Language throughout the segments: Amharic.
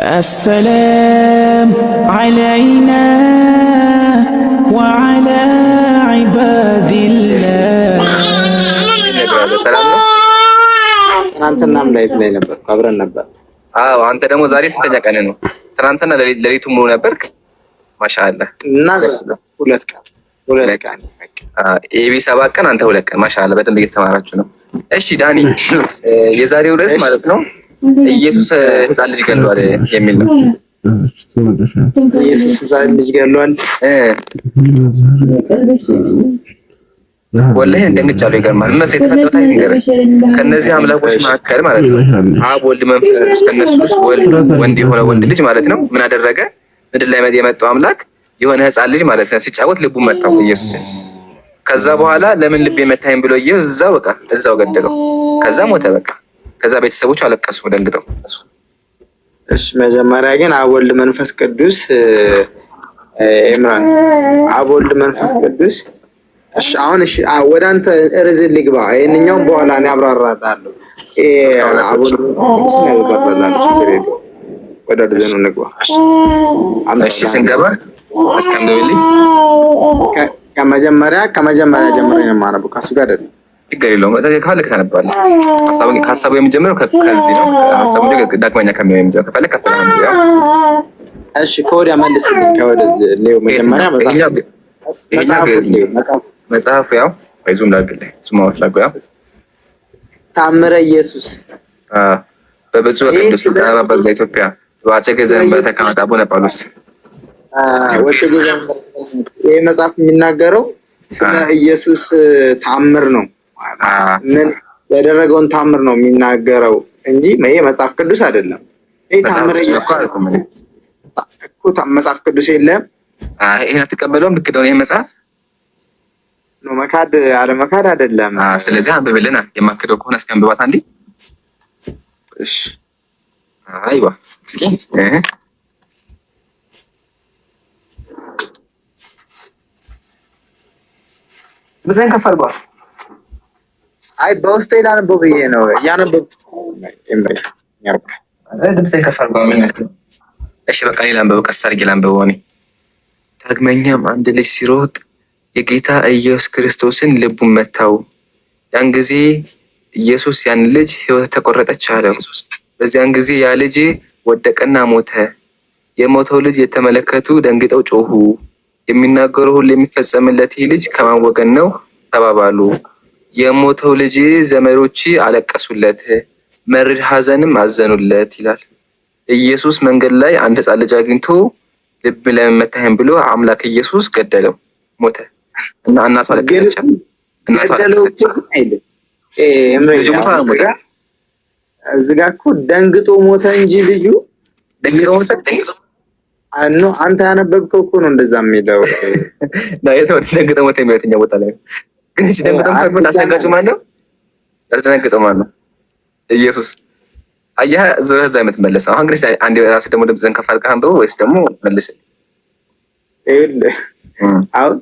السلام علينا وعلى عباد الله ሰላም ነው። ትናንትናም ላይ ነበር አብረን ነበር። አዎ አንተ ደግሞ ዛሬ ስንተኛ ቀን ነው? ትናንትና ሌሊቱን ሙሉ ነበርክ። ማሻአላ እና ሁለት ቀን ኤቢ 7 ቀን አንተ 2 ቀን። ማሻአላ በደንብ እየተማራችሁ ነው። እሺ ዳኒ፣ የዛሬው ርዕስ ማለት ነው ኢየሱስ ሕፃን ልጅ ገሏል የሚል ነው። ኢየሱስ ሕፃን ልጅ ገሏል። ወላሂ እንደምጫለው ይገርማል። ምን መሰለኝ የተፈጠረው ታሪክ ንገረኝ። ከነዚህ አምላኮች መካከል ማለት ነው አብ ወልድ መንፈስ ቅዱስ ከነሱ ውስጥ ወንድ የሆነ ወንድ ልጅ ማለት ነው ምን አደረገ? ምድር ላይ የመጣው አምላክ የሆነ ሕፃን ልጅ ማለት ነው ሲጫወት ልቡ መታው ኢየሱስ። ከዛ በኋላ ለምን ልብ የመታኝ ብሎ ኢየሱስ እዛው ገደለው። ከዛ ሞተ በቃ። ከዛ ቤተሰቦቹ አለቀሱ ደንግጠው። እሺ መጀመሪያ ግን አብ ወልድ መንፈስ ቅዱስ ኢምራን አብ ወልድ መንፈስ ቅዱስ እሺ አሁን ወደ አንተ ርዕስ ልግባ። ይሄንኛው በኋላ እኔ አብራራለሁ። አብ ወልድ መንፈስ ቅዱስ ወደ ርዕሱ እንግባ። እሺ ስንገባ አስከምደውልኝ ከመጀመሪያ ጀምሮ ነው የማነበው ከሱ ጋር አይደለም። ችግር የለውም። ካለክ ታነባለህ። ሀሳቡ የሚጀምረው ከዚህ ነው። ሀሳቡ ዳግመኛ ከሚሆን የሚጀምረው ከፈለክ ከፈለክ ያው እሺ ከወዲያ መልስልኝ። ከወደዚህ ሌው መጀመሪያ መጽሐፉ ያው ዙም ላድርግልህ። ዙም አውት ላድርገው። ያው ታምረ ኢየሱስ በብፁዕ ቅዱስ ጳጳስ ዘኢትዮጵያ ወአፄ ዘመንበረ ተክለ አቡነ ጳውሎስ ይሄ መጽሐፍ የሚናገረው ስለ ኢየሱስ ታምር ነው። ምን ያደረገውን ታምር ነው የሚናገረው እንጂ ይሄ መጽሐፍ ቅዱስ አይደለም። ይሄ ታምረ ኢየሱስ እኮ መጽሐፍ ቅዱስ የለም። ይሄን አትቀበለውም? ልክ ነው። ይሄ መጽሐፍ ነው መካድ አለመካድ አይደለም። ስለዚህ አንብብልና የማክደው ከሆነ እስኪ አንብባት አንዴ። እሺ አይዋ እስኪ በዛን ከፈርጓል። አይ በውስጤ ላነበው ብዬ ነው ያነበብኩት። ድምጼን ከፈርጓል። እሺ በቃ ሌላ አንብበው፣ ቀስ አድርጌ ላንብበው እኔ። ዳግመኛም አንድ ልጅ ሲሮጥ የጌታ ኢየሱስ ክርስቶስን ልቡን መታው። ያን ጊዜ ኢየሱስ ያን ልጅ ሕይወት ተቆረጠች አለው። በዚያን ጊዜ ያ ልጅ ወደቀና ሞተ። የሞተው ልጅ የተመለከቱ ደንግጠው ጮሁ። የሚናገረው ሁሉ የሚፈጸምለት ይህ ልጅ ከማን ወገን ነው ተባባሉ። የሞተው ልጅ ዘመዶች አለቀሱለት፣ መሪር ሐዘንም አዘኑለት ይላል። ኢየሱስ መንገድ ላይ አንድ ሕፃን ልጅ አግኝቶ ልብ ለምን መታኸኝ ብሎ አምላክ ኢየሱስ ገደለው፣ ሞተ እና እናቷ አለቀሰች። እዚህ ጋር እኮ ደንግጦ ሞተ እንጂ ልጁ ደንግጦ ሞተ። አንተ ያነበብከው እኮ ነው እንደዛ የሚለው ደንግጦ ሞተ የሚለው የትኛው ቦታ ላይ ግን? እሺ ደንግጦ ሞተ አስደንጋጩ ማን ነው? አስደንግጦ ማን ነው? ኢየሱስ። አየህ ዞረህ እዛ የምትመለሰው አሁን እንግዲህ አንድ ራስህ ደግሞ ድምፅህን ከፍ አድርገህ አንብበው ወይስ ደግሞ መልስልኝ? አሁን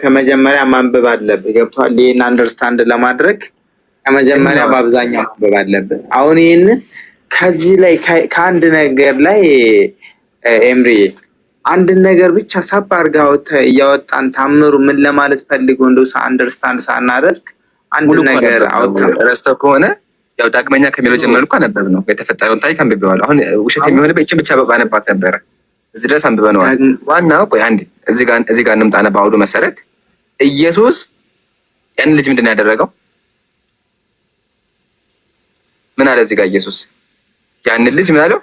ከመጀመሪያ ማንበብ አለብህ። ገብቶሃል? ይሄን አንደርስታንድ ለማድረግ ከመጀመሪያ በአብዛኛው ማንበብ አለብህ። አሁን ይሄን ከዚህ ላይ ከአንድ ነገር ላይ ኤምሪ አንድ ነገር ብቻ ሳብ አድርገው እያወጣን ታምሩ ምን ለማለት ፈልጎ እንደው አንደርስታንድ ሳናደርግ አንድ ነገር አውጥተን ረስተው ከሆነ ያው ዳግመኛ ከሚለው ጀምሮ እንኳን አነበብ ነው የተፈጠረውን ታሪክ አንብቤዋለሁ። አሁን ውሸት የሚሆንበት እቺ ብቻ ባነባት ነበረ። እዚህ ድረስ አንብበነዋል። ዋናው ቆይ አንዴ እዚህ ጋር እንምጣና በአውዱ መሰረት ኢየሱስ ያን ልጅ ምንድን ነው ያደረገው? ምን አለ እዚህ ጋር ኢየሱስ ያን ልጅ ምን አለው?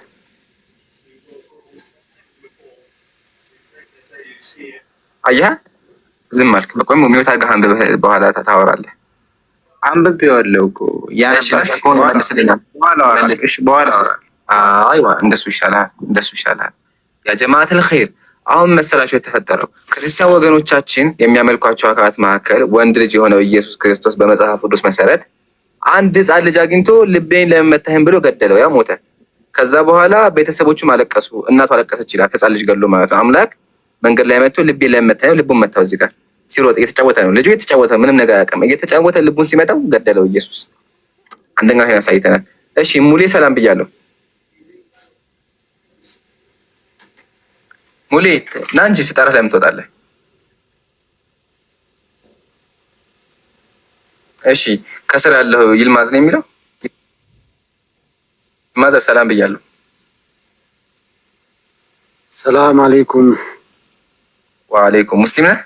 አየህ ዝም አልክ። በቆም ሚውት አድርገህ አንብበህ በኋላ ታወራለህ። አንብቤዋለሁ እኮ በኋላ አይዋ እንደሱ ይሻላል። ያ ጀማዓተል ኸይር አሁን መሰላችሁ የተፈጠረው ክርስቲያን ወገኖቻችን የሚያመልኳቸው አካላት መካከል ወንድ ልጅ የሆነው ኢየሱስ ክርስቶስ በመጽሐፍ ቅዱስ መሰረት አንድ ሕፃን ልጅ አግኝቶ ልቤን ለምን መታኸኝ ብሎ ገደለው፣ ያ ሞተ። ከዛ በኋላ ቤተሰቦቹም አለቀሱ፣ እናቱ አለቀሰች ይላል። ሕፃን ልጅ ገድሎ ማለት ነው። አምላክ መንገድ ላይ መጥቶ ልቤን ለምን መታኸኝ፣ ልቡን መታው። እዚህ ጋር ሲሮጥ እየተጫወተ ነው ልጁ፣ እየተጫወተ ምንም ነገር አያውቅም። እየተጫወተ ልቡን ሲመታው ገደለው ኢየሱስ። አንደኛው ይሄን አሳይተናል። እሺ ሙሌ ሰላም ብያለሁ። ሙሌ ና እንጂ ስጠራህ ለምን ትወጣለህ? እሺ ከስር ያለው ይልማዝ ነው የሚለው። ይልማዝ ሰላም ብያለሁ። ሰላም አለይኩም። ወአለይኩም። ሙስሊም ነህ?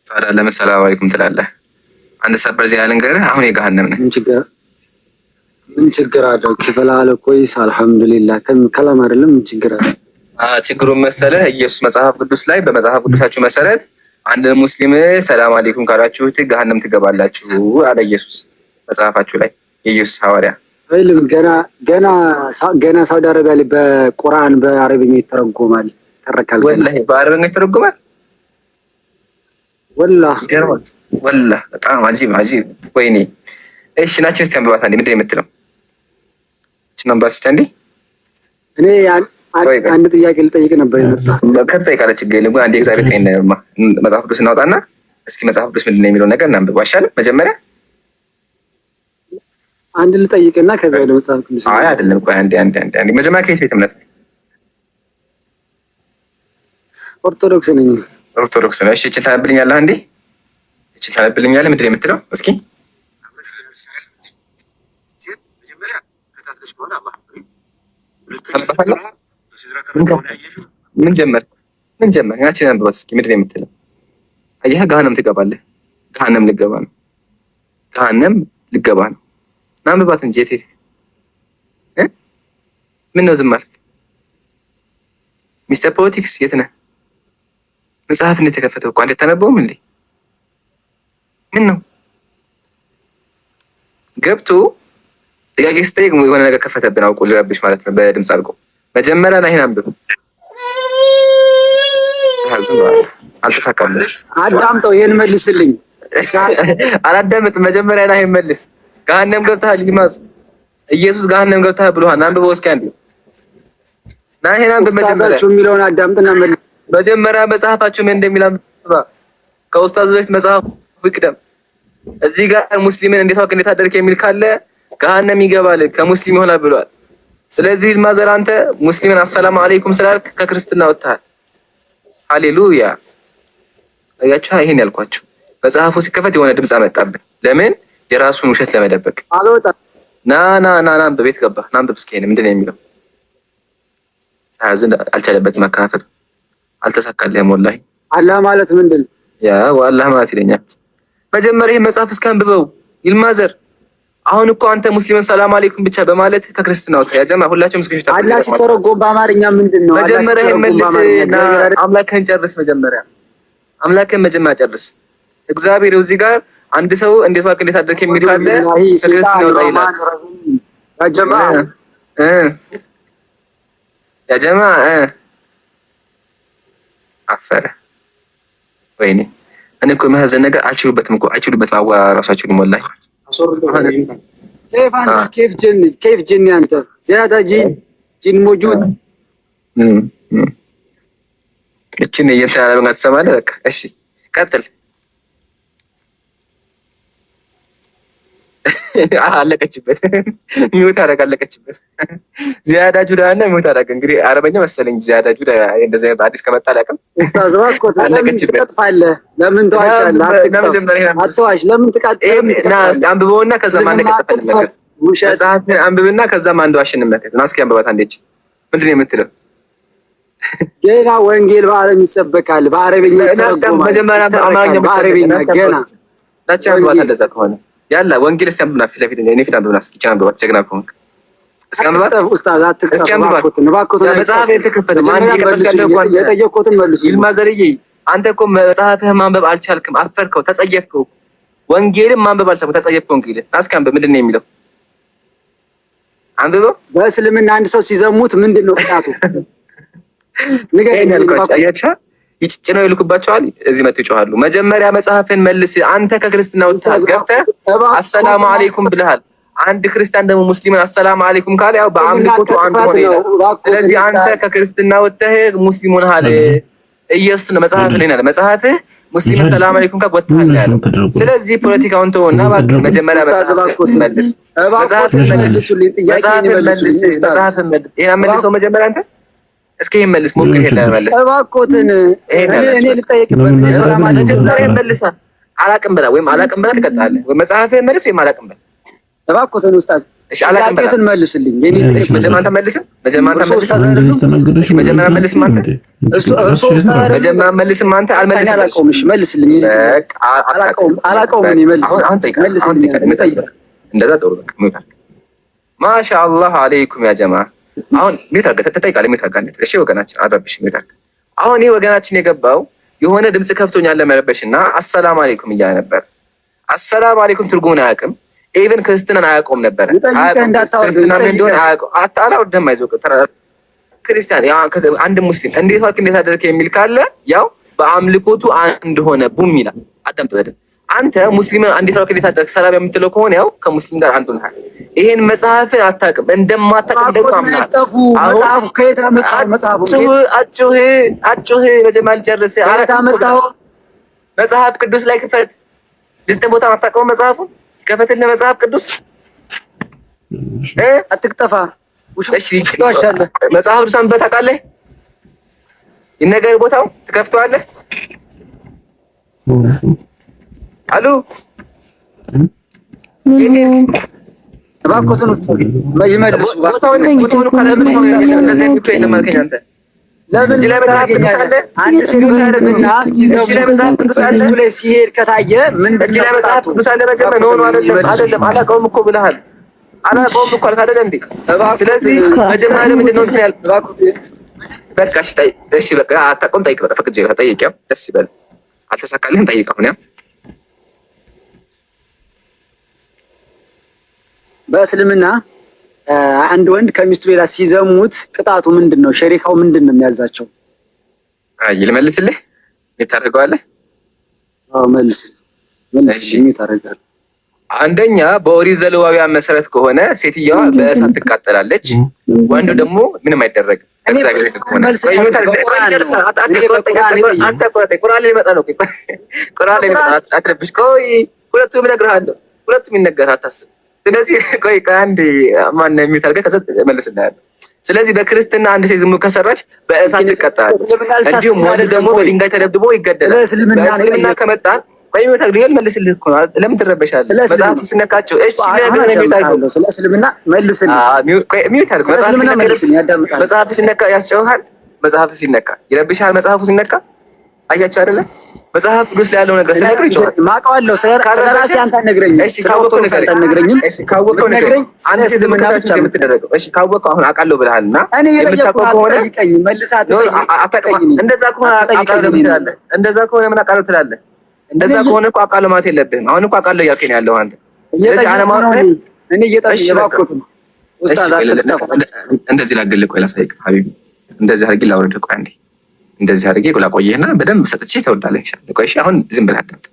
ታዲያ ለምን ሰላም አለይኩም ትላለህ? አንድ ሰበር ዜና ልንገርህ። አሁን የገሃነም ነህ። ምን ችግር አለው? ክፍል አለ ኮይስ አልሐምዱሊላህ ከላም አይደለም። ምን ችግር አለ? ችግሩን መሰለህ ኢየሱስ መጽሐፍ ቅዱስ ላይ በመጽሐፍ ቅዱሳችሁ መሰረት አንድ ሙስሊም ሰላም አለይኩም ካላችሁት ገሃነም ትገባላችሁ አለ ኢየሱስ መጽሐፋችሁ ላይ። የኢየሱስ ሐዋርያ አይልም። ገና ሳውዲ አረቢያ ላይ በቁርአን በአረብኛ ይተረጎማል ተረካል። ወላሂ በአረብኛ ይተረጎማል። ወላሂ በጣም አጂብ። ወይኔ እሺ ናችን እስቲ አንብባት አንዴ። ምንድን ነው የምትለው? እሺ አንብባት እስቲ አንዴ። እኔ አንድ ጥያቄ ልጠይቅ ነበር የመጣሁት። ከፍተህ ካለ ችግር የለም። አንዴ እግዚአብሔር ቀኝ መጽሐፍ ቅዱስ እናውጣና እስኪ መጽሐፍ ቅዱስ ምንድን ነው የሚለው ነገር እናንብብ አይሻልም? መጀመሪያ አንድ ልጠይቅና ከዛ ወደ መጽሐፍ ቅዱስ። አይ አይደለም፣ ቆይ አንዴ መጀመሪያ ከየት ቤት እምነት? ኦርቶዶክስ ነኝ። ኦርቶዶክስ ነው። እሺ እቺን ታነብልኛለህ አንዴ? እቺን ታነብልኛለህ? ምንድን ነው የምትለው? እስኪ ምን ጀመር? ያቺን አንብባት እስኪ። ምንድን ነው የምትለው? አየህ ገሃነም ትገባለህ። ገሃነም ልገባ ነው። ናንብባት እንጂ የት ምን ነው ዝም አልክ? ሚስተር ፖለቲክስ የት ነህ? መጽሐፍ እንዴት ተከፈተው እኮ አንዴ ታነበውም እንዴ? ምን ነው ገብቶ ጥያቄ ስጠይቅ የሆነ ነገር ከፈተብን አውቆ ሊረብሽ ማለት ነው። በድምፅ አድርጎ መጀመሪያ ላይ አንብብ። አልተሳካልህ። አዳምጠው፣ ይሄን መልስልኝ። አላዳምጥ። መጀመሪያ ላይ መልስ። ገሃነም ገብተሃል ይልማዝ። ኢየሱስ ገሃነም ገብተሃል ብሎሃል። አንብበው እስኪ አንዴ። ና ይሄን አንብብ። መጀመሪያ የሚለውን አዳምጥና መልስ። መጀመሪያ መጽሐፋችሁ ምን እንደሚል አንብባ። ከኡስታዝ በፊት መጽሐፉ ይቅደም። እዚህ ጋር ሙስሊምን እንዴት ዋክ እንዴት አደረክ የሚል ካለ ገሃነም ይገባል ከሙስሊም ይሆናል ብሏል። ስለዚህ ይልማዘር አንተ ሙስሊምን አሰላሙ አለይኩም ስላልክ ከክርስትና ወጥተሃል። ሃሌሉያ። አያችሁ፣ ይሄን ያልኳችሁ መጽሐፉ ሲከፈት የሆነ ድምፅ አመጣብን። ለምን? የራሱን ውሸት ለመደበቅ። ና በቤት ገባ። ና አንብብ እስኪ። ምንድን ነው የሚለው? ታዝን አልቻለበትም መካፈል። አልተሳካልህም ወላሂ። አላህ ማለት ምንድን ነው? ያ ወላሂ ማለት ይለኛል። መጀመሪያ ይሄን መጽሐፍ እስኪ አንብበው ይልማዘር። አሁን እኮ አንተ ሙስሊምን ሰላም አለይኩም ብቻ በማለት ከክርስትና ወጣ። ያ ጀማ ሁላችሁም እስኪ አላህ ሲተረጎም በአማርኛ ምንድን ነው? መጀመሪያ መልስና አምላክህን ጨርስ። መጀመሪያ አምላክህን መጀመሪያ ጨርስ። እግዚአብሔር እዚህ ጋር አንድ ሰው እንዴት ዋክ እንዴት አደረክ የሚል ካለ ከክርስትና ወጣ ይላል። ያ ጀማ አፈረ። ወይኔ እኔ እኮ የማያዘን ነገር አልችሉበትም እኮ አይችሉበትም። ራሳችሁንም ወላሂ كيف جن انت زيادة جن موجود እቺን እየተናገረ ትሰማለህ። በቃ እሺ ቀጥል። አለቀችበት። ሚውት አለቀችበት። ዚያዳ ጁዳ እና ሚውት አደረገ። እንግዲህ አረበኛ መሰለኝ ዚያዳ ጁዳ እንደዚህ አዲስ ከመጣ አላውቅም። ኡስታዝ እባክህ ለምን ትቀጥፋለህ? ለምን ተዋሻለህ? አትዋሽ። ለምን ትቀጥፋለህ? ና አንብበውና ከዛ ማን እንደቀጠፈ መጽሐፍን አንብብና ከዛ ማን እንደዋሽ እንመለከት። ና እስኪ አንብባት አንዴች። ምንድን ነው የምትለው? ገና ወንጌል በአረብ ይሰበካል፣ በአረብኛ ይተረጎማል። መጀመሪያ በአማርኛ በአረብኛ ገና ናቸው አንብባት። እንደዛ ከሆነ ያላ ወንጌል እስኪ አንብብና ፊት ለፊት እኔ ፊት አንብብና እስኪ አንብባት። ጀግና ከሆንክ እስኪ አንብባት ኡስታዝ። እስኪ አንብባት መጽሐፍ የተከፈተ ማን ይከፈታል? የጠየቁትን መልሱ። ይልማዘርዬ አንተ እኮ መጽሐፍህን ማንበብ አልቻልክም፣ አፈርከው፣ ተጸየፍከው። ወንጌልን ማንበብ አልቻልክም፣ ተጸየፍከው። እንግዲህ እስኪ አንብብ። ምንድን ነው የሚለው? አንብበው። በእስልምና አንድ ሰው ሲዘሙት ምንድን ነው ቅጣቱ? ንገረኝ። አያቻ ይጭጭነው ይልኩባቸዋል። እዚህ መጥተው ይጮሃሉ። መጀመሪያ መጽሐፍን መልስ። አንተ ከክርስትና ወጥተህ ገብተህ አሰላሙ አለይኩም ብለሃል። አንድ ክርስቲያን ደግሞ ሙስሊምን አሰላሙ አለይኩም ካለ ያው በአምልኮቱ አንድ ሆነ ይላል። ስለዚህ አንተ ከክርስትና ወጥተህ ሙስሊም ሆነሃል። ኢየሱስ ነው መጽሐፍ ላይ ነው መጽሐፍ ሙስሊም ሰላም አለይኩም ከወጣለ ያለው። ስለዚህ ፖለቲካውን ተወውና እባክህ መጀመሪያ መጽሐፍ መልስ። መጽሐፍ መልስ። ይሄን መልሰው መጀመሪያ አንተ እስኪ ይሄን መልስ ሞክር። ይሄን መልስ እባክዎትን እኔ ልጠይቅበት ነው ሰላም አለይኩም መልስ። አላቅም ብላ ወይም አላቅም ብላ ትቀጣለህ ወይ መጽሐፍህን መልስ ወይም አላቅም ብላ። እባክዎትን ኡስታዝ እሺ አላቅም ብላ መልስልኝ። የኔ ጥያቄ መጀመሪያ አንተ መልስ። መጀመሪያ አንተ መልስ። መጀመሪያ መልስ አንተ እሱ ኡስታዝ መጀመሪያ መልስ አንተ አልመልስም። አላቀውም። እሺ መልስልኝ። አላቀውም እኔ መልስ። አሁን ጠይቅ። እንደዛ ጥሩ በቃ ሞታ ማሻአላህ አለይኩም ያ ጀማ። አሁን ሜታርገ ተጠይቃለህ። ሜታርጋለህ። እሺ ወገናችን አረብሽ ሜታርገ አሁን ይሄ ወገናችን የገባው የሆነ ድምጽ ከፍቶኛል ለመረበሽና አሰላሙ አለይኩም እያለ ነበር። አሰላሙ አለይኩም ትርጉሙን አያውቅም። ኢቭን ክርስቲያንን አያውቀውም ነበር። ክርስቲያና ምን እንደሆነ አያውቀው። አታላውደም አይዞህ ክርስቲያን አንድ ሙስሊም እንዴት ዋልክ እንዴት አደረክ የሚል ካለ ያው በአምልኮቱ አንድ ሆነ ቡም ይላል። አዳምጥ በደንብ አንተ ሙስሊምን እንዴት ዋልክ እንዴት አደረክ ሰላም የምትለው ከሆነ ያው ከሙስሊም ጋር አንዱ ነህ። ይሄን መጽሐፍን አታውቅም እንደማታውቅም ደግሞ አምናለሁ። መጽሐፉ ከየት አመጣው? መጽሐፉ አጭህ መጀመሪያ ጨርስ። አመጣው መጽሐፍ ቅዱስ ላይ ክፈት። ልስጥህ ቦታ አታውቀውም? መጽሐፉ ከፈትልህ መጽሐፍ ቅዱስ አትክጠፋ። እሺ መጽሐፍ ቅዱስ አንብበህ ታውቃለህ? ይነገር ቦታው ትከፍተዋለህ? አሉ እባክዎትን ይመልሱ። ቦታውን ካለምን ነው እንደዚህ እኮ የለም አልከኝ አንተ። ለምን እዚህ ላይ መጽሐፍ ቅዱስ አለ? አንድ ሴት በእስልምና ሲዘሙ ላይ ሲሄድ ከታየ ምን እዚህ ላይ መጽሐፍ ቅዱስ አለ? መጀመሪያ ነው አይደለም አላውቀውም እኮ ብለሃል። አላውቀውም እኮ አልክ አይደል እንዴ? ስለዚህ መጀመሪያ ምንድን ነው እንትን ያልኩት? በቃ እሺ በቃ አታውቀውም ጠይቅ። በቃ ፈቅጄልህ ጠይቄው ደስ ይበል። አልተሳካልህም ጠይቅ አሁን ያ በእስልምና አንድ ወንድ ከሚስቱ ሌላ ሲዘሙት ቅጣቱ ምንድን ነው? ሸሪካው ምንድን ነው የሚያዛቸው? አይ ልመልስልህ። ምን ታደርገዋለህ? አዎ መልስልኝ። ምን ታደርጋለህ? አንደኛ በኦሪት ዘሌዋውያን መሰረት ከሆነ ሴትየዋ በእሳት ትቃጠላለች፣ ወንዱ ደግሞ ምንም አይደረግም። እግዚአብሔር ከሆነ ሁለቱም እነግርሃለሁ። ሁለቱም ይነገርሃል አታስብ። ስለዚህ ቆይ ከአንድ ማን የሚታርገ ከዛ መልስልሃለሁ። ስለዚህ በክርስትና አንድ ሴት ዝሙት ከሰራች በእሳት ትቀጣለች። እንዲሁም ወንድ ደግሞ በድንጋይ ተደብድቦ ይገደላል። በእስልምና ከመጣን ቆይ የሚታርገው መልስልህ እኮ ነው። ለምን ትረበሻለህ? መጽሐፍ ሲነካቸው እሺ ለምን የሚታርገው ስለ እስልምና መልስልህ። ቆይ የሚታርገው መጽሐፍ ሲነካ ያስጨውሃል። መጽሐፍ ሲነካ ይረብሻል። መጽሐፉ ሲነካ አያችሁ አይደለ? መጽሐፍ ቅዱስ ላይ ያለው ነገር ስለነገር ይጮሃል። ማውቀዋለሁ። ስለራሴ አንተ አትነግረኝም። እሺ ካወቀው ነገር አትነግረኝም። እሺ ካወቀው ነገር አንተ ዝም ብለህ የምትደረገው እሺ ካወቀው አሁን አውቃለሁ ብለሃልና የምታውቀው ከሆነ እንደዛ ከሆነ አውቃለሁ ትላለህ። እንደዛ ከሆነ ምን አውቃለሁ ትላለህ? እንደዛ ከሆነ እኮ አውቃለሁ ማለት የለብህም። አሁን እኮ አውቃለሁ እያልከኝ ያለው አንተ ስለዚህ አለማወቅ እኔ እየጠየኩህ የባኮት ነው ኡስታዝ እንደዚህ ላግልህ። ቆይ ላሳይቅ ሀቢቢ። እንደዚህ አድርጌ ላውርድህ። ቆይ አንዴ እንደዚህ አድርጌ ላቆየህና በደንብ ሰጥቼ ተወዳለህ ኢንሻአላህ። ቆይ እሺ አሁን ዝም ብለህ አዳምጥ።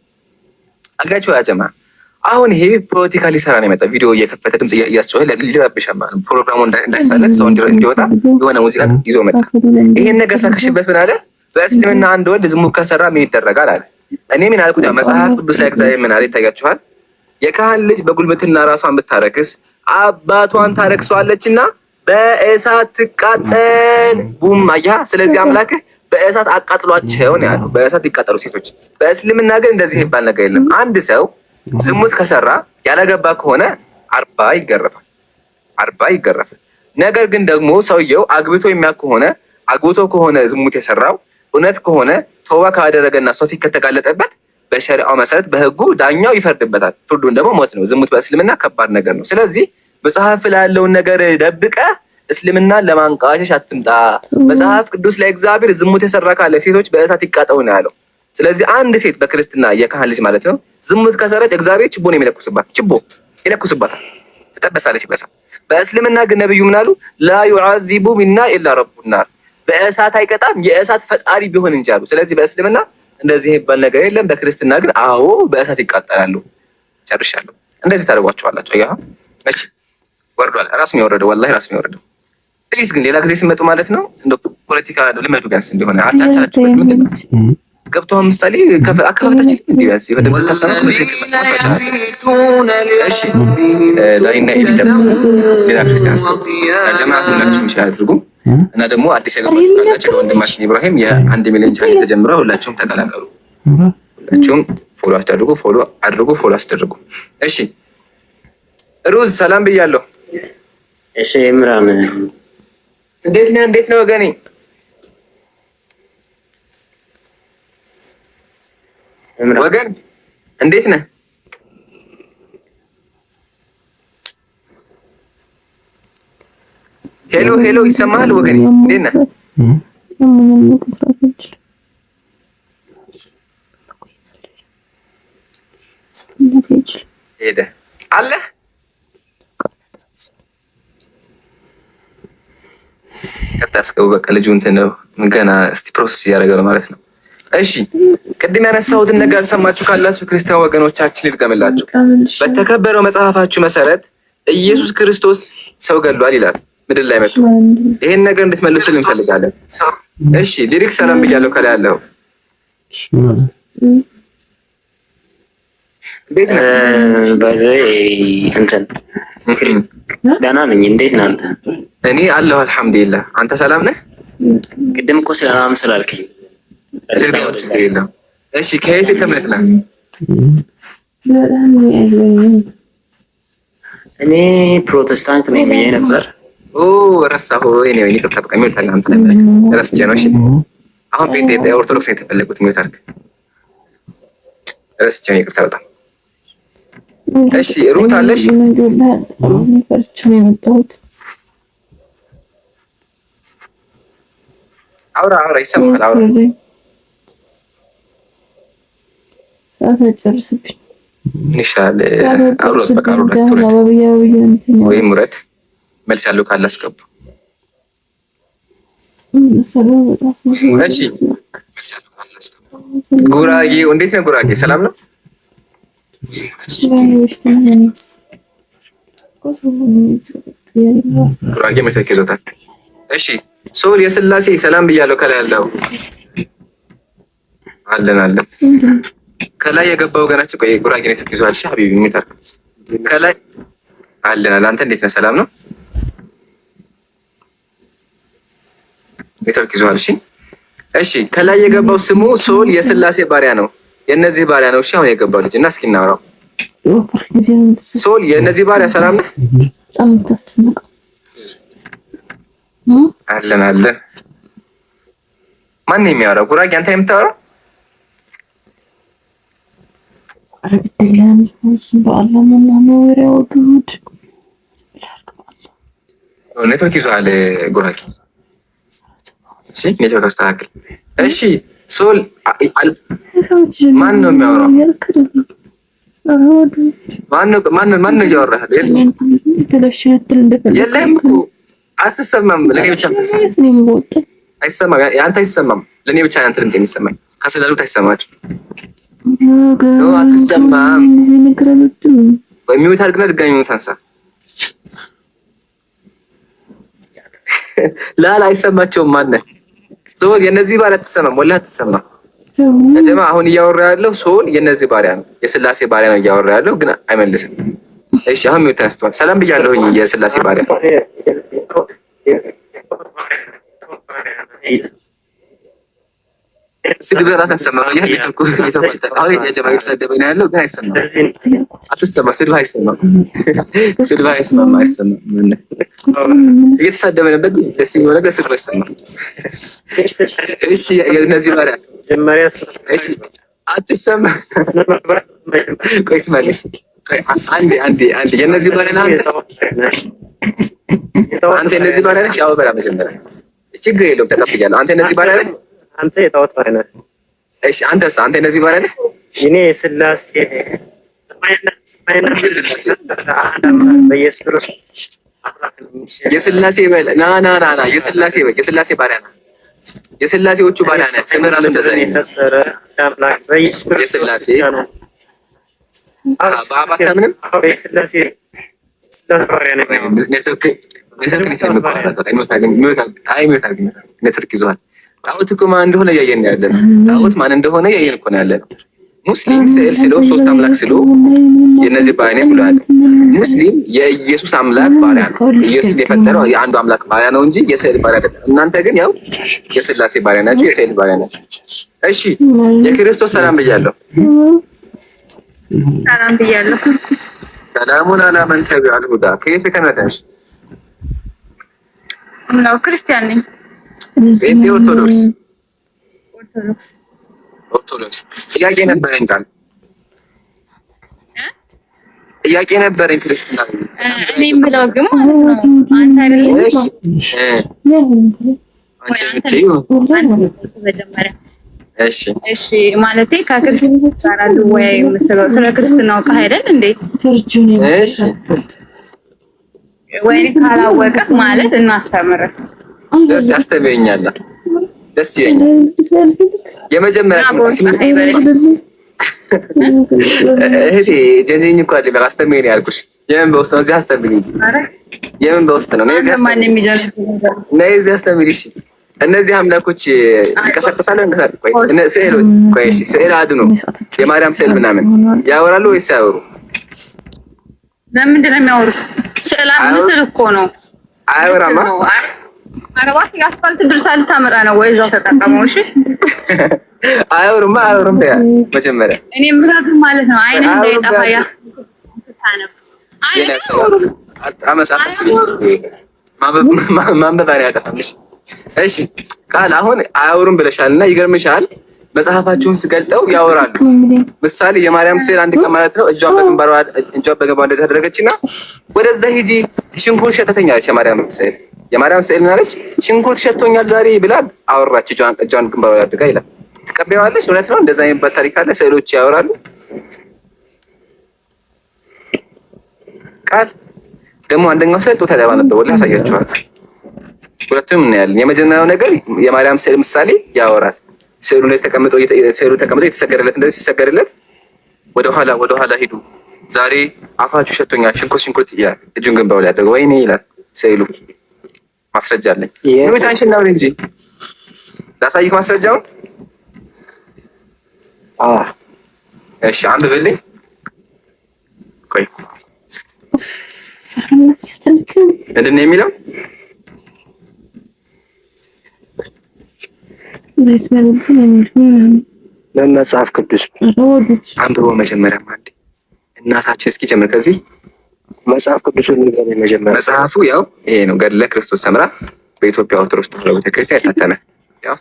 አጋቸው ያ ጀማ አሁን ይሄ ፖለቲካ ሊሰራ ነው የመጣ ቪዲዮ እየከፈተ ድምጽ እያስጮኸ ሊረብሻማ ፕሮግራሙ እንዳይሳለት ሰው እንዲወጣ የሆነ ሙዚቃ ይዞ መጣ። ይሄን ነገር ሳከሽበት ምን አለ? በእስልምና አንድ ወንድ ዝሙት ከሰራ ምን ይደረጋል አለ። እኔ ምን አልኩት? መጽሐፍ ቅዱስ ላይ እግዚአብሔር ምን አለ ይታያችኋል? የካህን ልጅ በጉልበትና ራሷን ብታረክስ አባቷን ታረክሷለችና በእሳት ትቃጠል። ቡም አያ። ስለዚህ አምላክህ በእሳት አቃጥሏቸው ነው ያለው። በእሳት ይቃጠሉ ሴቶች። በእስልምና ግን እንደዚህ ይባል ነገር የለም። አንድ ሰው ዝሙት ከሰራ ያላገባ ከሆነ 40 ይገረፋል። 40 ይገረፋል። ነገር ግን ደግሞ ሰውየው አግብቶ የሚያውቅ ከሆነ አግብቶ ከሆነ ዝሙት የሰራው እውነት ከሆነ ተውባ ካደረገና ሰው ፊት ከተጋለጠበት በሸሪዓው መሰረት በህጉ ዳኛው ይፈርድበታል። ፍርዱን ደግሞ ሞት ነው። ዝሙት በእስልምና ከባድ ነገር ነው። ስለዚህ መጽሐፍ ላይ ያለውን ነገር ደብቀህ እስልምናን ለማንቋሸሽ አትምጣ። መጽሐፍ ቅዱስ ላይ እግዚአብሔር ዝሙት የሰራ ካለ ሴቶች በእሳት ይቃጠሉ ነው ያለው። ስለዚህ አንድ ሴት በክርስትና የካህን ልጅ ማለት ነው ዝሙት ከሰራች እግዚአብሔር ችቦ ነው የሚለኩስባት። ችቦ ይለኩስባታል፣ ትጠበሳለች በእሳት። በእስልምና ግን ነብዩ ምን አሉ? ላ ዩዓዚቡ ሚና ኢላ ረቡና፣ በእሳት አይቀጣም የእሳት ፈጣሪ ቢሆን እንጂ አሉ። ስለዚህ በእስልምና እንደዚህ ይባል ነገር የለም። በክርስትና ግን አዎ በእሳት ይቃጠላሉ። ጨርሻለሁ። እንደዚህ ታደርጓቸዋላችሁ። አያ እሺ ወርዷል። ራሱ ነው የወረደው። ወላሂ ራሱ ነው የወረደው። ፕሊዝ ግን ሌላ ጊዜ ሲመጡ ማለት ነው እንደ ፖለቲካ ልመዱ ቢያንስ እንደሆነ አቻቻላችሁበት ምንድን ነው ገብተው ምሳሌ አከፋፈታችን እንዴ ቢያንስ የሆነ ድምጽ ታሰማ በትክክል መስማት መቻል። እሺ ዳይና ኢዲ ደግሞ ሌላ ክርስቲያን ስኮ ጀማዓ ሁላችሁም ሼር አድርጉ እና ደግሞ አዲስ ያገባችሁ ካላችሁ ወንድማችን ኢብራሂም የ1 ሚሊዮን ቻናል ተጀምሯል። ሁላችሁም ተቀላቀሉ። ሁላችሁም ፎሎ አስደርጉ። እሺ ሩዝ ሰላም ብያለሁ። እሺ ኢምራን እንዴት ነው ወገኔ? ወገን እንዴት ነህ? ሄሎ ይሰማሃል ወገኔ? እንዴት ነህ? ሄደ አለ ከታስከው በቃ ልጁ እንትን ነው ገና እስቲ ፕሮሰስ እያደረገ ነው ማለት ነው። እሺ ቅድም ያነሳሁትን ነገር አልሰማችሁ ካላችሁ ክርስቲያን ወገኖቻችን ልድገምላችሁ። በተከበረው መጽሐፋችሁ መሰረት ኢየሱስ ክርስቶስ ሰው ገድሏል ይላል ምድር ላይ መጥቶ። ይሄን ነገር እንድትመልሱልን እንፈልጋለን። እሺ ሊሪክ ሰላም ብያለሁ ከላይ ያለው ባይዘይ እንትን ደህና ነኝ። እንዴት ነህ አንተ? እኔ አለሁ አልሐምዱሊላህ። አንተ ሰላም ነህ? ቅድም እኮ ሰላም ስላልከኝ እሺ ከየት እምነት ነህ? እኔ ፕሮቴስታንት ነኝ ብዬ ነበር። ረሳሁ። እኔ ይቅርታ በቃ ሚውት አንተ ረስቼ ነው። እሺ አሁን ጴንጤ ኦርቶዶክስ ነው የተፈለጉት። ሚውት አድርግ። ረስቼ ነው ይቅርታ በጣም እሺ ሩት አለሽ? አውራ ይሰማል። አውራ ጨርስብኝ ንሻል አውሮስ በቃ ወይ ሙረድ መልስ ያለው ካለ አስገቡ። እሺ ጉራጌ እንዴት ነው? ጉራጌ ሰላም ነው? ጉራጌ መተክ ይዞታል። እሺ ሶል የስላሴ ሰላም ብያለሁ። ከላይ ያለው አለን ከላይ የገባው ገናችን ቆይ ጉራጌ ነው ተይዟል። እሺ ሀቢቢ ሚታርክ ከላይ አለን። አንተ እንዴት ነህ? ሰላም ነው? ሚታርክ ይዟል። እሺ ከላይ የገባው ስሙ ሶል የስላሴ ባሪያ ነው። የነዚህ ባሪያ ነው። እሺ አሁን የገባው ልጅ እና እስኪ እናውራው። ሶል የነዚህ ባሪያ ሰላም ነህ? በጣም ታስተምቀው አለን ማን ነው የሚያወራው? ጉራጌ አንተ የምታወራው? አረግደለም በአላህ ነው ወሬውዱድ ኔትወርክ ይዟል ጉራጌ። እሺ ኔትወርክ አስተካክል። እሺ ሶል ማን ነው የሚያወራው? ማን ነው እያወራህ? የለም እኮ አትሰማም። ለኔ ብቻ አይሰማም። ያንተ አይሰማም። ለኔ ብቻ ያንተ ድምጽ የሚሰማኝ ከስላሉት አይሰማችሁ ነው። አትሰማም። ወይ ሚውት አድርግና ድጋሚ ሚውት አንሳ። ላላ አይሰማቸውም። ማን ሶል የነዚህ ባሪያ አትሰማም። ወላሂ አትሰማም። ለጀማ አሁን እያወራ ያለው ሶል የነዚህ ባሪያ ነው። የስላሴ ባሪያ ነው እያወራ ያለው ግን አይመልስም። እሺ አሁን ሚውት አንስቷል። ሰላም ብያለሁኝ የስላሴ ባሪያ ስድብ ራስ አሰማው አሁን የጀማ የተሰደበ ነው ያለው ግን አይሰማም። አትሰማ። ስድብ አይሰማም። እየተሳደበ ነበር ደስ የሚለው ነገር ስድብ አይሰማም። እሺ የነዚህ ባሪያ እሺ አትሰማ። ቆይ ስማለሽ አንዴ የነዚህ ባሪያ አንተ የነዚህ ባሪያ ነሽ? አዎ በላ መጀመሪያ ችግር የለውም ተቀብያለሁ። አንተ የነዚህ ባሪያ ነህ? አንተ የጣዖት ባሪያ ነህ። እሺ አንተስ? አንተ የነዚህ ባሪያ ነህ? እኔ ስላሴ የስላሴ በል ና የስላሴ ባሪያ ነህ። የስላሴዎቹ ባሪያ ነህ። ስምህ ራሱ እንደዛ ነው። የስላሴ በአባት ምንም ኔትወርክ ይዟል። ጣዖት እኮ ማን እንደሆነ እያየን ያለ ነው። ጣዖት ማን እንደሆነ እያየን እኮ ነው ያለ ነው። ሙስሊም ስዕል ስለው ሶስት አምላክ ስለው የነዚህ ባሪያ ነው ብሏል። ሙስሊም የኢየሱስ አምላክ ባሪያ ነው። ኢየሱስ የፈጠረው የአንዱ አምላክ ባሪያ ነው እንጂ የስዕል ባሪያ አይደለም። እናንተ ግን ያው የሥላሴ ባሪያ ናችሁ፣ የስዕል ባሪያ ናችሁ። እሺ የክርስቶስ ሰላም ብያለሁ። ሰላም ብያለሁ። ሰላሙን አላ መን ተቢዐል ሁዳ። ከየት ከመጣሽ? ነው ክርስቲያን ነኝ። ቤቴ ኦርቶዶክስ ኦርቶዶክስ። ጥያቄ ነበረኝ ቃል ጥያቄ ነበረኝ ክርስትና እኔ የምለው ግን ማለት ነው አንተ አይደለም አንቺ የምትይው መጀመሪያ እሺ ማለቴ ከክርስትና ጋር አሉ ወይ የምትለው ስለ ክርስትናው ቃል አይደል እንዴ? እሺ ወይ ካላወቀህ ማለት እናስተምርህ ደስ ያስተምረኛል። ደስ ይለኛል። የመጀመሪያ እህቴ ጀንጂኝ እኮ አይደል አስተምረኝ ያልኩሽ። የምን በውስጥ ነው? እዚህ አስተምረኝ እንጂ የምን በውስጥ ነው? ነይ እዚህ አስተምረኝ። እሺ እነዚህ አምላኮች ይንቀሳቀሳሉ። ቆይ እሺ ስዕል አድኖ የማርያም ስዕል ምናምን ያወራሉ ወይስ አያወሩ? ለምንድን ነው የሚያወሩት? ስዕል አድኖ ስዕል እኮ ነው። አያወራማ። አረባት የአስፋልት ድርሳን ልታመጣ ነው ወይ? እዛው ተጠቀመው። እሺ አያወሩማ። አያወሩም። መጀመሪያ እኔ ምራግ ማለት ነው አይኔ እንዳይጠፋ ያ ተታነብ ማንበብ ያጠፋልሽ። እሺ ቃል አሁን አያወሩም ብለሻልና ይገርምሻል። መጽሐፋችሁን ስገልጠው ያወራሉ። ምሳሌ የማርያም ስዕል አንድ ቀን ማለት ነው እጇን በግንባሯ እንደዚህ አደረገችና ወደዛ ሂጂ ሽንኩርት ሸተተኛለች። የማርያም ስዕል ምናለች? ሽንኩርት ሸቶኛል ዛሬ ብላ አወራች። እጇን ግንባሯ አድርጋ ይላል። ትቀበያለሽ? እውነት ነው። እንደዛ የሚባል ታሪክ አለ። ስዕሎች ያወራሉ። ቃል ደግሞ አንደኛው ስዕል ጦታ ያባ ነበር። ወላሂ ያሳያችኋል። ሁለቱም እናያለን። የመጀመሪያው ነገር የማርያም ስዕል ምሳሌ ያወራል። ስዕሉ ላይ ተቀምጦ የተሰገደለት እንደዚህ ሲሰገደለት ወደ ኋላ ሂዱ ዛሬ አፋችሁ ሸቶኛል ሽንኩርት ይላል። እጁን ግንባሩ ላይ አድርገው ወይኔ ይላል ስዕሉ። ማስረጃ አለኝ። ይሁታንሽን ነው እንጂ ላሳይክ ማስረጃውን። እሺ አንብብልኝ። ቆይ ምንድን ነው የሚለው? በመጽሐፍ ቅዱስ አንብበው መጀመሪያ አንዴ እናታችን እስኪ ጀምር ከዚህ መጽሐፍ ቅዱስን ንገረኝ መጀመሪያ። መጽሐፉ ያው ይሄ ነው። ገድለ ክርስቶስ ሰምራ በኢትዮጵያ ኦርቶዶክስ ተዋሕዶ ቤተክርስቲያን የታተመ ያው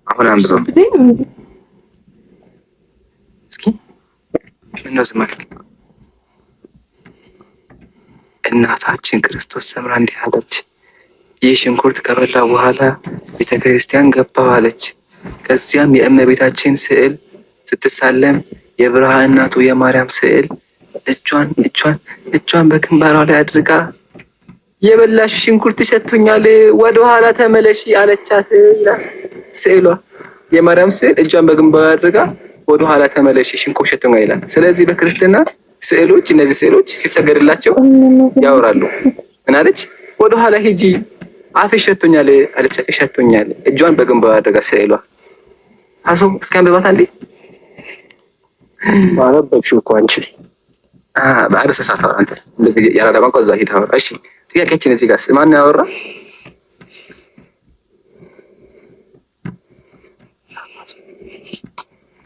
አሁን አንብበው እስኪ። ምነው ዝም አልክ? እናታችን ክርስቶስ ሰምራ እንዲህ አለች፣ ይህ ሽንኩርት ከበላ በኋላ ቤተክርስቲያን ገባሁ አለች። ከዚያም የእመቤታችን ስዕል ስትሳለም የብርሃን እናቱ የማርያም ስዕል እጇን በግንባሯ ላይ አድርጋ የበላሽ ሽንኩርት ሸቶኛል ወደ ኋላ ተመለሺ አለቻት ይላል ስዕሏ። የማርያም ስዕል እጇን በግንባሯ አድርጋ ወደ ኋላ ተመለሺ ሽንኩርት ሸቶኛል ይላል። ስለዚህ በክርስትና ስዕሎች እነዚህ ስዕሎች ሲሰገድላቸው ያወራሉ። ምን አለች? ወደ ኋላ ሂጂ አፍሽ ሸቶኛል አለቻት። ሸቶኛል እጇን በግንባሯ አድርጋ ስዕሏ። አሶ እስኪ አንብባት አንዴ። አነበብሽው እኮ አንቺ። በሰሳት አንተ ያራዳ ቋንቋ እዛ ሂድ አወራ። እሺ ጥያቄያችን እዚህ ጋር ማን ነው ያወራ?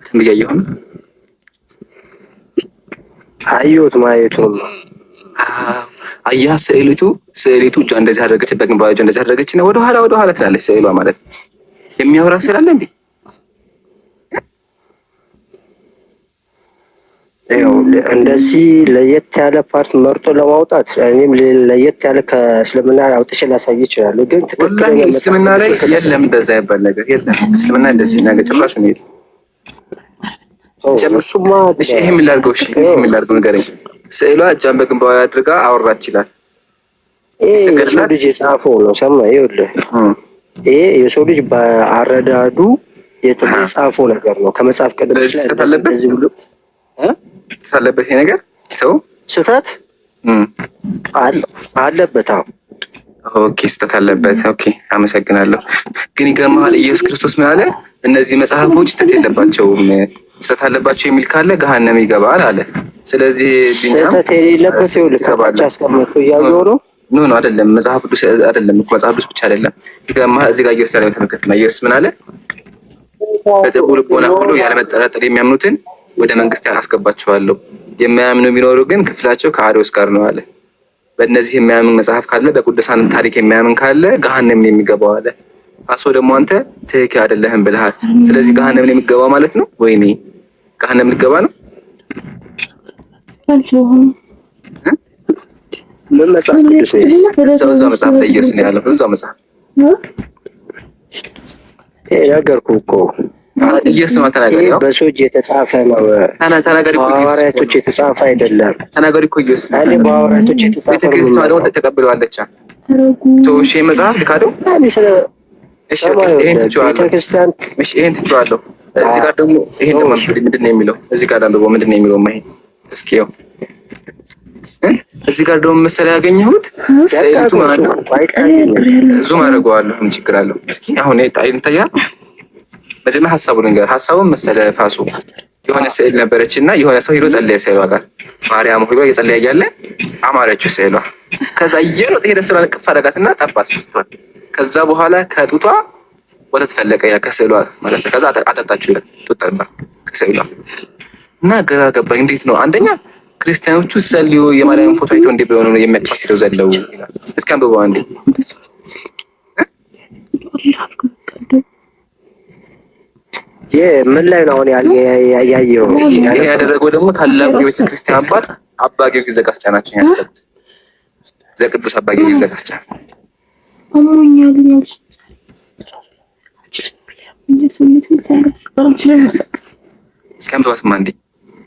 ትንብያየሁ ነው አየሁት ማየቱን አያ ስዕሊቱ እጇ እንደዚህ አደረገች፣ በግንባሯ እጇ እንደዚህ አደረገች እና ወደ ኋላ ትላለች ስዕሏ ማለት የሚያወራ ስዕል አለ እንዴ? ያው እንደዚህ ለየት ያለ ፓርት መርጦ ለማውጣት እኔም ለየት ያለ ከእስልምና አውጥቼ ላሳይ ይችላል። ግን ትክክለኛ እስልምና ላይ የለም እንደዛ ይባል ነገር የለም። እስልምና እንደዚህ ነገር ጭራሽ ነው የለም። እሱማ እሺ ይሄ ምን ላድርገው? እሺ ይሄ ምን ላድርገው ንገረኝ። ስዕሏ እጇን በግንባሯ አድርጋ አወራች ይላል። የሰው ልጅ የጻፈው ነው። ሰማ ይኸውልህ፣ ይሄ የሰው ልጅ በአረዳዱ የተጻፈው ነገር ነው። ከመጽሐፍ ቅዱስ ላይ እንደዚህ ብሎ ተሳለበት ይሄ ነገር ተው ስህተት አለበት። ኦኬ ስህተት አለበት። ኦኬ አመሰግናለሁ። ግን ይገርምሃል ኢየሱስ ክርስቶስ ምን አለ? እነዚህ መጽሐፎች ስህተት የለባቸውም፣ ስህተት አለባቸው የሚል ካለ ገሃነም ይገባል አለ። ስለዚህ ስህተት የሌለበት ይኸውልህ ከታች አስቀምጦ እያየሁ ነው። ኖ አይደለም፣ መጽሐፍ ቅዱስ አይደለም እኮ መጽሐፍ ቅዱስ ብቻ አይደለም። ይገርምሃል እዚህ ጋር ኢየሱስ ላይ ተመልከትና ኢየሱስ ምን አለ? በጥቡ ልቦና ሁሉ ያለመጠራጠር የሚያምኑትን ወደ መንግስት አስገባቸዋለሁ፣ የማያምኑ ቢኖሩ ግን ክፍላቸው ከአርዮስ ጋር ነው አለ። በእነዚህ የሚያምን መጽሐፍ ካለ በቅዱሳን ታሪክ የሚያምን ካለ ገሃነም የሚገባው አለ። አሶ ደግሞ አንተ ትክክል አይደለህም ብለሃል። ስለዚህ ገሃነም የሚገባው ማለት ነው። ወይኔ ገሃነም ሊገባ ነው። ምን መጽሐፍ ቅዱስ እዛው መጽሐፍ ላይ ኢየሱስ ነው ያለው። እዛው መጽሐፍ ነገርኩህ እኮ ኢየሱስ ነው ተናጋሪ ነው። በሰው እጅ የተጻፈ ነው። ተናጋሪ እኮ በሐዋርያቶች የተጻፈ አይደለም። ተናጋሪ እኮ ኢየሱስ እኔ በሐዋርያቶች የተጻፈ ነው። ቤተክርስቲያን ደግሞ ተቀብለዋለች። ቶሽ መጽሐፍ ልካደው እሺ፣ ይሄን ትችዋለሁ። እዚህ ጋር ደግሞ ይሄን ደግሞ ምንድን ነው የሚለው? እዚህ ጋር ደግሞ ምንድን ነው የሚለው? ማይ እስኪ ያው እዚህ ጋር ደግሞ መሰለህ ያገኘሁት ሰይቱ ማለት ነው። ዙም አደርገዋለሁ። ምን ችግር አለው? እስኪ አሁን ይታያል። መጀመሪያ ሀሳቡን ነገር ሀሳቡን መሰለህ ፋሱ የሆነ ስዕል ነበረችና የሆነ ሰው ሄዶ ጸለየ። ስዕሏ ጋር ማርያም ሆይ እየጸለየ እያለ አማረችው ስዕሏ። ከዛ እየሮጠ ሄደ ስዕሏን እቅፍ አደረጋትና ጠባት ስትቷል። ከዛ በኋላ ከጡቷ ወተት ፈለቀ፣ ያ ከስዕሏ ማለት ነው። ከዛ አጠጣችው ይላል ጡት ጠባ ከስዕሏ። እና ግራ ገባኝ። እንዴት ነው አንደኛ ክርስቲያኖቹ ሲጸልዩ የማርያም ፎቶ አይተው እንዴ ብለው ነው የሚያቀፋስለው ዘለው ይላል። እስኪ አንብበው አንዴ። ምን ላይ ነው አሁን ያየው? ያደረገው ደግሞ ታላቁ የቤተ ክርስቲያን አባት አባ ጊዮርጊስ ዘጋስጫናቸው ያደረጉት ዘቅዱስ አባ ጊዮርጊስ ዘጋስጫን አሞኛል ያልሽ እስኪ አንብበው አንዴ።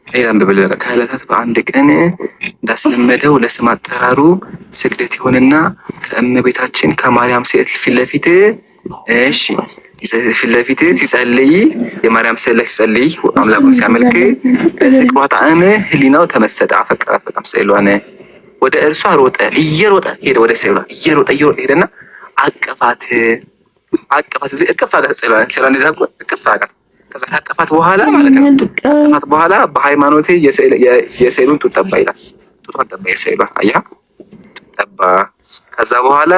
ሌላ አንብበል። በቃ ከዕለታት በአንድ ቀን እንዳስለመደው ለስም አጠራሩ ስግደት ይሆንና ከእመቤታችን ከማርያም ስዕል ፊት ለፊት ሲጸልይ የማርያም ስዕል ላይ ሲጸልይ አምላኩን ሲያመልክ ለፍቅሯ ጣዕም ህሊናው ተመሰጠ፣ አፈቀራት በጣም ስዕሏን። ወደ እርሷ ሮጠ፣ እየሮጠ ሄደ፣ ወደ ስዕሏ እየሮጠ ሄደና አቀፋት። እዚህ እቅፍ አጋት ስዕሏን ይዛ እቅፍ አጋት። ከዛ ካቀፋት በኋላ ማለት ነው ካቀፋት በኋላ በሃይማኖቴ የስዕሉን ጡት ጠባ ይላል። ጡቷን ጠባ የስዕሏ አያ ጠባ። ከዛ በኋላ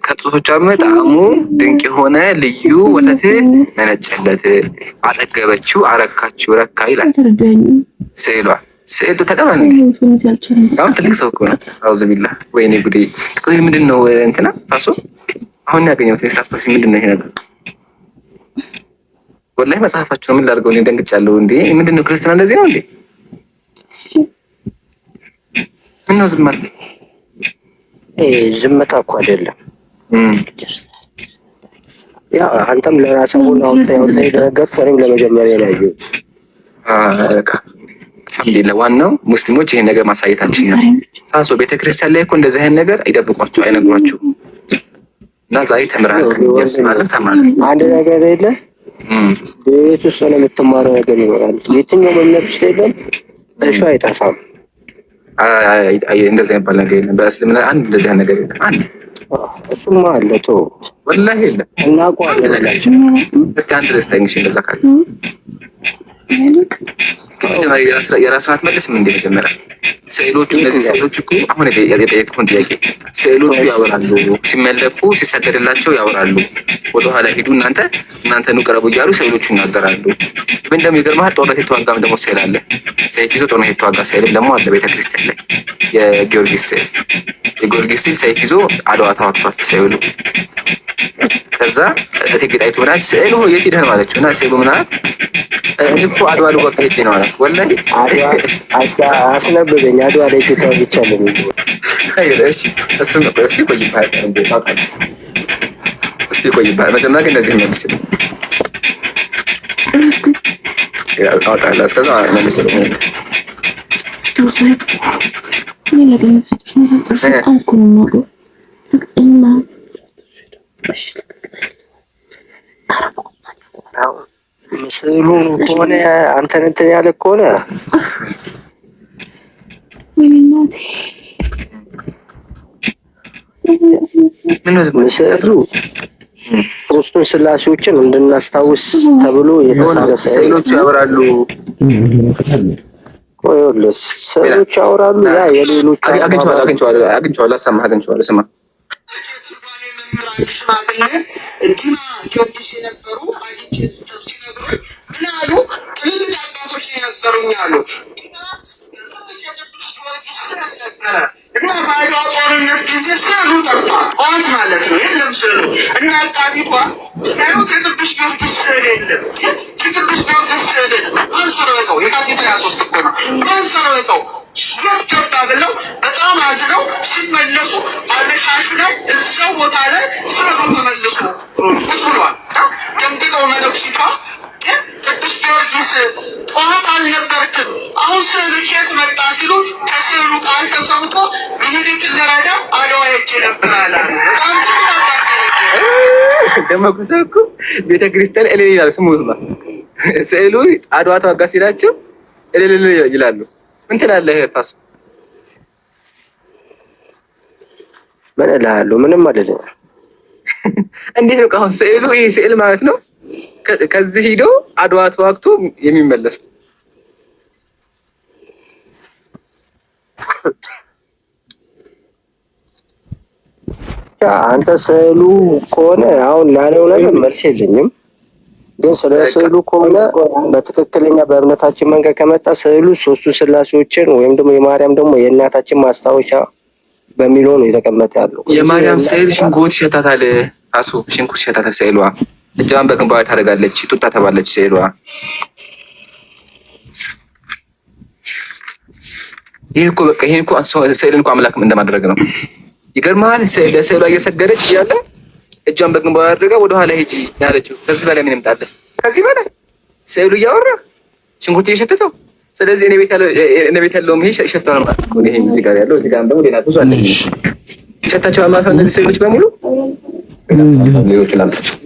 ከጡቶቿም ጣዕሙ ድንቅ የሆነ ልዩ ወተት መነጨለት፣ አጠገበችው፣ አረካችው፣ ረካ ይላል ስዕሏ። ስዕሉ ተቀበል እንዴ! አሁን ትልቅ ሰው እኮ ነው። አውዝ ቢላ ወይኔ ጉዴ! ቆይ ምንድን ነው እንትና ፋሶ አሁን ያገኘሁት ስታስታሲ ምንድን ነው ይሄ ነገር? ወላሂ መጽሐፋችሁ ነው። ምን ላድርገው? እኔ ደንግጫለሁ። እንዴ ምንድን ነው ክርስትና እንደዚህ ነው እንዴ? ምን ነው ዝም ማለት? ዝምታ እኮ አይደለም። ያ አንተም ለራስህ ሆነ አውጣ የደረገጥኩ እኔም ለመጀመሪያ ላይ ያየሁት። አልሐምዱሊላህ ዋናው ሙስሊሞች ይሄን ነገር ማሳየታችን ነው። ታሶ ቤተክርስቲያን ላይ እኮ እንደዚህ አይነት ነገር አይደብቋቸው፣ አይነግሯችሁ እና ዛሬ ተምራል ያስባለሁ ተማር አንድ ነገር የለ ቤት ውስጥ ነው የምትማረው ነገር ይኖራል። የትኛው እምነት ውስጥ የለም እሺ አይጠፋም። እንደዚህ አይባል ነገር የለም በእስልምና አንድ እንደዚህ አይነት ነገር የለም። አንድ እሱማ አለ ቶ ወላሂ የለም እና ቋንቋ እስቲ አንድ ደስተኛ እሺ እንደዛ ካለ የራስን አትመልስም እንዴ? መጀመሪያ ስዕሎቹ እነዚህ ስዕሎች እኮ አሁን የጠየቅኩህን ጥያቄ ስዕሎቹ ያወራሉ፣ ሲመለኩ ሲሰገድላቸው ያወራሉ። ወደኋላ ሂዱ እናንተ ኑ ቅረቡ እያሉ ስዕሎቹ ይናገራሉ። ምን ደግሞ ይገርምሃል፣ ጦርነት የተዋጋም ደግሞ ስዕል አለ። ሰይፍ ይዞ ጦርነት የተዋጋ ስዕል ደግሞ አለ ቤተክርስቲያን ላይ። የጊዮርጊስ ስዕል ሰይፍ ይዞ አድዋ ተዋግቷል ስዕሉ። ከዛ እቴጌ ጣይቱ ምናምን ስዕሉ የት ሄደህ ማለችው እና ስዕሉ ምናምን እኮ አድዋ ልጓ ከሄጄ ነው አላት። ወላሂ አስነበበኝ አድዋ ላይ ተዋግቻለሁ። እሺ እሱን እሺ ቆይባል እንዴ ታውቃለህ? እሺ ቆይባል መጀመሪያ ግን እነዚህ መልስልኝ ታውቃለህ? እስከዛ መልስልኝ ምስሉ ከሆነ አንተን እንትን ያለ ከሆነ ምስሉ ሶስቱን ስላሴዎችን እንድናስታውስ ተብሎ የተሳለ ስዕሎቹ ያወራሉ። ቆይልስ ስዕሎቹ ያወራሉ። ያ የሌሎች አግኝቼዋለሁ። ስማ እና ባዶ ጦርነት ጊዜ ስዕሉ ጠፋ። ጠዋት ማለት ነው። የለም ስዕሉ እና አቃቢቷ ስታዩ ከቅዱስ ጊዮርጊስ ስዕል የለም። ከቅዱስ ጊዮርጊስ ስዕል አንሰረቀው። የካቲት 23 እኮ ነው። አንሰረቀው የት ገባ ብለው በጣም አዝነው ሲመለሱ አመሻሹ ላይ እዛው ቦታ ላይ ስዕሉ ተመልሶ ቁጭ ብሏል። ደንግጠው መነኩሲቷ ቅዱስ ጊዮርጊስ ጠዋት አልነበርክም አሁን ስዕል ከየት መጣ ሲሉ ከስዕሉ ቃል ተሰምቶ ምኒልክ ልረዳ አድዋ ሄጄ ነበር አለ። በጣም ደመቁሰኩ ቤተክርስቲያን እልል ይላሉ። ስሙማ ስዕሉ አድዋ ተዋጋ ሲላቸው እልል ይላሉ። ምን ትላለህ ፋሱ? ምን እላለሁ? ምንም አይደለም። እንዴት ነው አሁን ስዕሉ ይሄ ስዕል ማለት ነው ከዚህ ሂዶ አድዋ ተዋግቶ የሚመለስ አንተ ስዕሉ ከሆነ አሁን ላለው ነገር መልስ የለኝም። ግን ስለ ስዕሉ ከሆነ በትክክለኛ በእምነታችን መንገድ ከመጣ ስዕሉ ሶስቱ ስላሴዎችን ወይም ደግሞ የማርያም ደግሞ የእናታችን ማስታወሻ በሚለው ነው የተቀመጠ ያለው። የማርያም ስዕል ሽንኩርት ይሸታታል። ራሱ ሽንኩርት ይሸታታል ስዕሏ። እጇን በግንባሯ ታደርጋለች። ጡጣ ተባለች ስዕሏ። ይሄ እኮ ስዕልን እኮ አምላክ እንደማድረግ ነው። ይገርምሃል። ለስዕሏ እየሰገደች እያለ እጇን በግንባሯ አድርጋ ወደኋላ ሂጂ ያለችው። ከዚህ በላይ ምን ይምጣልህ? ከዚህ በላይ ስዕሉ እያወራ ሽንኩርት እየሸተተው። ስለዚህ እኔ ቤት ያለው ይሄ ይሸተዋል ማለት ነው። ይሄ እዚህ ጋር ያለው እዚህ ጋር ደግሞ ሌላ ብዙ አለ። ይሸታቸዋል ማለት ነው። እነዚህ ስዕሎች በሙሉ ሌሎች ላምጣቸው